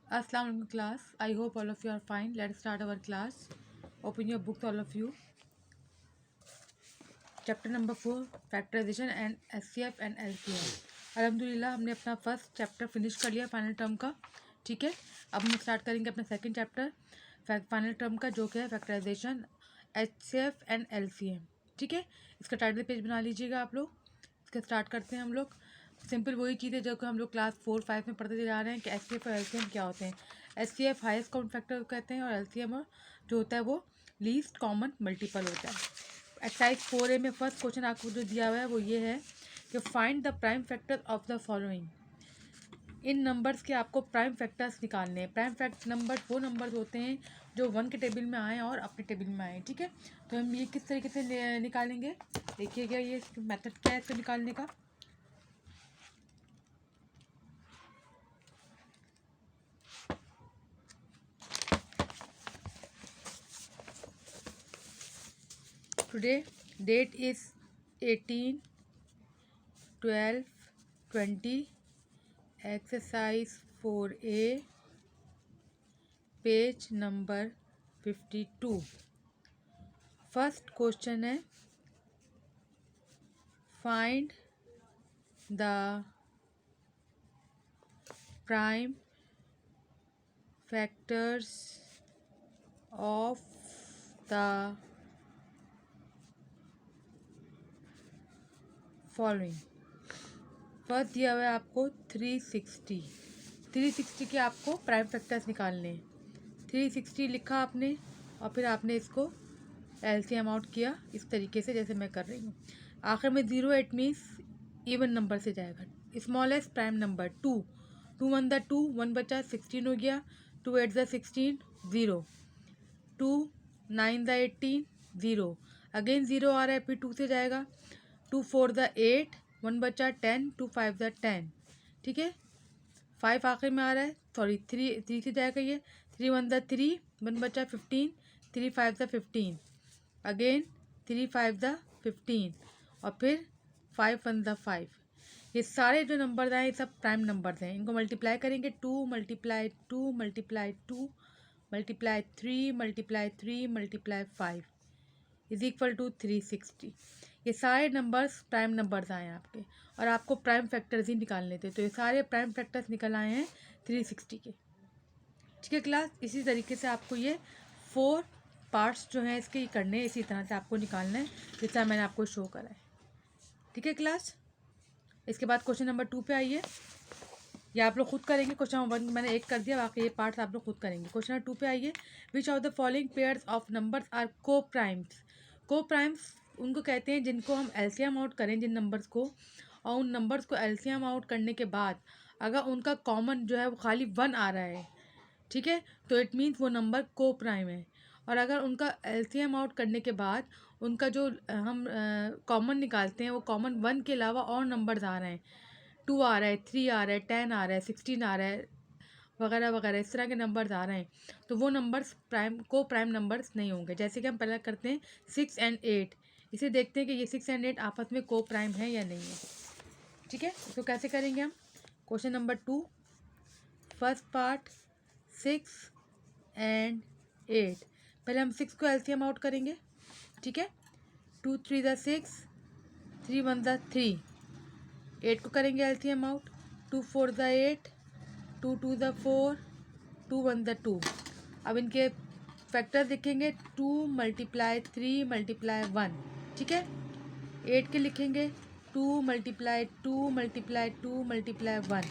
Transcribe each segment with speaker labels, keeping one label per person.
Speaker 1: Assalamu alaikum class. I hope all of you are fine. Let's start our class. Open your books, all of you. Chapter number 4, Factorization and SCF and LCM. अल्हम्दुलिल्लाह हमने अपना first chapter finish कर लिया final term का. ठीक है, अब हम स्टार्ट करेंगे अपना सेकंड चैप्टर फाइनल टर्म का, जो कि है फैक्टराइजेशन, HCF एंड LCM. ठीक है, इसका टाइटल पेज बना लीजिएगा आप लोग. इसका स्टार्ट करते हैं हम लोग. सिंपल वही चीज़ है जो कि हम लोग क्लास 4-5 में पढ़ते जा रहे हैं कि HCF और LCM क्या होते हैं. HCF हाईएस्ट कॉमन फैक्टर कहते हैं और LCM जो होता है वो लीस्ट कॉमन मल्टीपल होता है. एक्सरसाइज 4A में फर्स्ट क्वेश्चन आपको जो दिया हुआ है वो ये है कि find the prime factor of the following. In numbers के आपको प्राइम फैक्टर्स निकालने हैं. प्राइम फैक्ट नंबर वो नंबर्स होते हैं जो 1 के टेबल में आए और अपने टेबल में आए. ठीक है, तो हम ये किस तरीके से निकालेंगे देखिएगा. ये मेथड क्या है इसको निकालने का. Today date is 18/12/20. Exercise 4A, page number 52. First question है find the prime factors of the following. First दिया हुआ है आपको 360 के आपको प्राइम फैक्टर्स निकालने हैं. 360 लिखा आपने और फिर आपने इसको LCM आउट किया इस तरीके से जैसे मैं कर रही हूँ. आखिर में 0 इट मीन्स इवन नंबर से जाएगा. Smallest prime number 2. 2 1 द 2, 1 बचा 16 हो गया. 2 8 द 16, 0. 2 9 द 18, 0. अगेन 0 आ रहा है फिर 2 से जाएगा. 2 4 द 8, 1 बचा 10. 2 5 द 10. ठीक है, 5 आखिर में आ रहा है, सॉरी 3 से जाएगा. ये 3 1 द 3, 1 बचा 15. 3 5 द 15. अगेन 3 5 द 15 और फिर 5 1 द 5. ये सारे जो नंबर्स हैं ये सब प्राइम नंबर्स हैं. इनको मल्टीप्लाई करेंगे. 2 multiply 2 multiply 2 multiply 3 multiply 3 multiply 5 is equal to 360. ये सारे नंबर्स प्राइम नंबर्स आए हैं आपके और आपको प्राइम फैक्टर्स ही निकालने थे. तो ये सारे प्राइम फैक्टर्स निकल आए हैं 360 के. ठीक है क्लास, इसी तरीके से आपको ये 4 पार्ट्स जो हैं इसके करने हैं. इसी तरह से आपको निकालना है जितना मैंने आपको शो करा है. ठीक है क्लास, इसके बाद क्वेश्चन नंबर 2 पे आइए. ये आप लोग खुद करेंगे. क्वेश्चन नंबर 1 मैंने एक कर दिया, बाकी ये पार्ट्स आप लोग खुद करेंगे. क्वेश्चन नंबर 2 पे आइए. Which of the following pairs of numbers are co primes. Co primes उनको कहते हैं जिनको हम LCM आउट करें जिन नंबर्स को, और उन नंबर्स को LCM आउट करने के बाद अगर उनका कॉमन जो है वो खाली 1 आ रहा है, ठीक है, तो इट मीन्स वो नंबर को प्राइम है. और अगर उनका LCM आउट करने के बाद उनका जो हम कॉमन निकालते हैं वो कॉमन 1 के अलावा और नंबर्स आ रहे हैं, 2 आ रहा है, 3 आ रहा है, 10 आ रहा है, 16 आ रहा है, वगैरह वगैरह इस तरह के नंबर्स आ रहे हैं, तो वो नंबर्स प्राइम नंबर्स नहीं होंगे. जैसे कि हम पहले करते हैं 6 एंड 8. इसे देखते हैं कि ये 6 एंड 8 आपस में को प्राइम है या नहीं है. ठीक है, तो कैसे करेंगे हम. Question number 2 first part 6 and 8. पहले हम 6 को LCM आउट करेंगे. ठीक है, 2 3 द 6, 3 1 द 3. 8 को करेंगे LCM out. 2 4 the 8, 2 2 the 4, 2 1 the 2. अब इनके फैक्टर लिखेंगे 2 मल्टीप्लाई 3 मल्टीप्लाई 1. ठीक है, 8 के लिखेंगे 2 मल्टीप्लाई 2 मल्टीप्लाई 2 मल्टीप्लाई 1.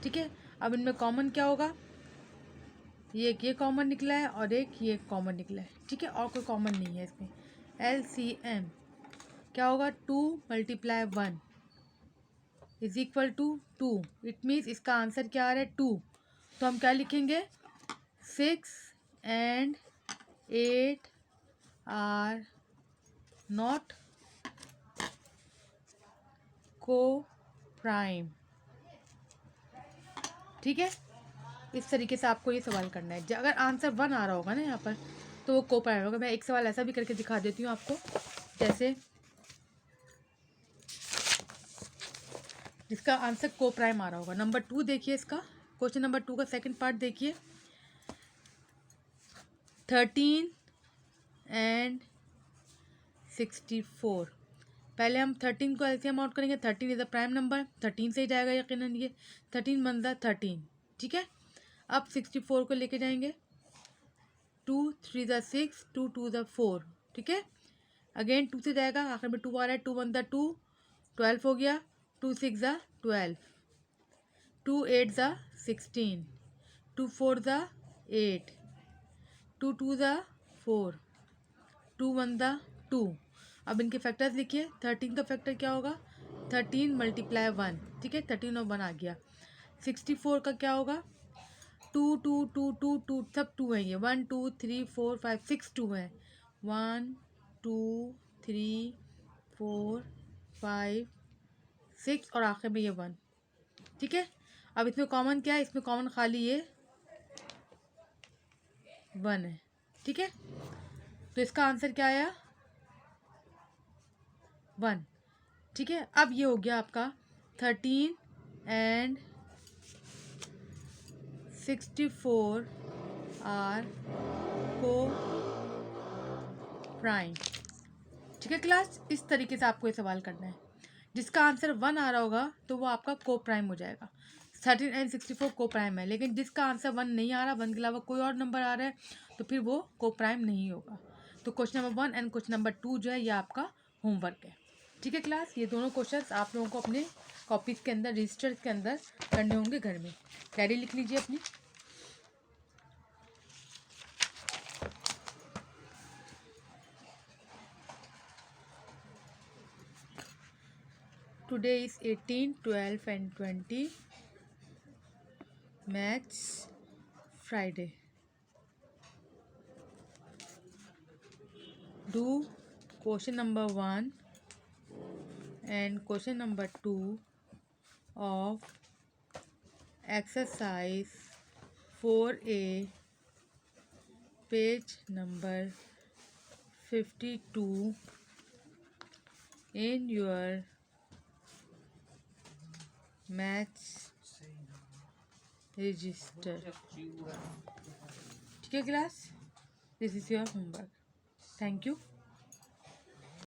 Speaker 1: ठीक है, अब इनमें कॉमन क्या होगा, ये कॉमन निकला है और एक ये कॉमन निकला है. ठीक है, और कोई कॉमन नहीं है इसमें. LCM क्या होगा, 2 multiply 1 is equal to 2. It means इसका आंसर क्या आ रहा है 2. तो हम क्या लिखेंगे, 6 एंड 8 आर नॉट को प्राइम. ठीक है, इस तरीके से आपको ये सवाल करना है. अगर आंसर 1 आ रहा होगा ना यहाँ पर तो वो को प्राइम होगा. मैं एक सवाल ऐसा भी करके दिखा देती हूँ आपको, जैसे जिसका आंसर को प्राइम आ रहा होगा. नंबर 2 देखिए इसका, क्वेश्चन नंबर 2 का सेकंड पार्ट देखिए। 13 एंड 64। पहले हम 13 को एलसीएम आउट करेंगे। 13 इज अ प्राइम नंबर, 13 से ही जाएगा यकीनन ये। 13 वन ज़ा 13, ठीक है। अब 64 को लेके जाएंगे। 2 3 ज़ा 6, 2 2 ज़ा 4, ठीक है। अगेन 2 से जाएगा, आखिर में 2 आ रहा है। 2 वन ज़ा 2, 12 हो गया। 2 6 ज़ा 12, 2 8 ज़ा 16, 2 4 ज़ा 8, 2 2 ज़ा 4, 2 वन ज़ा 2। अब इनके फैक्टर्स लिखिए। 13 का फैक्टर क्या होगा? 13 मल्टीप्लाई 1, ठीक है। 13 और 1 आ गया। 64 का क्या होगा? 2 2 2 2 2, सब 2 है ये। 1 2 3 4 5 6 2 है। 1 2 3 4 5 6 और आखिर में ये 1, ठीक है। अब इसमें कॉमन क्या है? इसमें कॉमन खाली ये 1 है, ठीक है। तो इसका आंसर क्या आया? 1, ठीक है। अब ये हो गया आपका 13 एंड 64 आर को प्राइम, ठीक है क्लास। इस तरीके से आपको ये सवाल करना है। जिसका आंसर 1 आ रहा होगा तो वो आपका को प्राइम हो जाएगा। 13 एंड 64 को प्राइम है, लेकिन जिसका आंसर 1 नहीं आ रहा, 1 के अलावा कोई और नंबर आ रहा है, तो फिर वो को प्राइम नहीं होगा। तो question number 1 and question number 2 जो है ये आपका होमवर्क है, ठीक है क्लास। ये दोनों क्वेश्चंस आप लोगों को अपने कॉपीज़ के अंदर, रजिस्टर्स के अंदर करने होंगे घर में। डायरी लिख लीजिए अपनी। Today is 18, 12 and 20, maths Friday. Do question number 1 and question number 2 of exercise 4A, page number 52 in your maths register, ठीक है class. This is your homework. Thank you.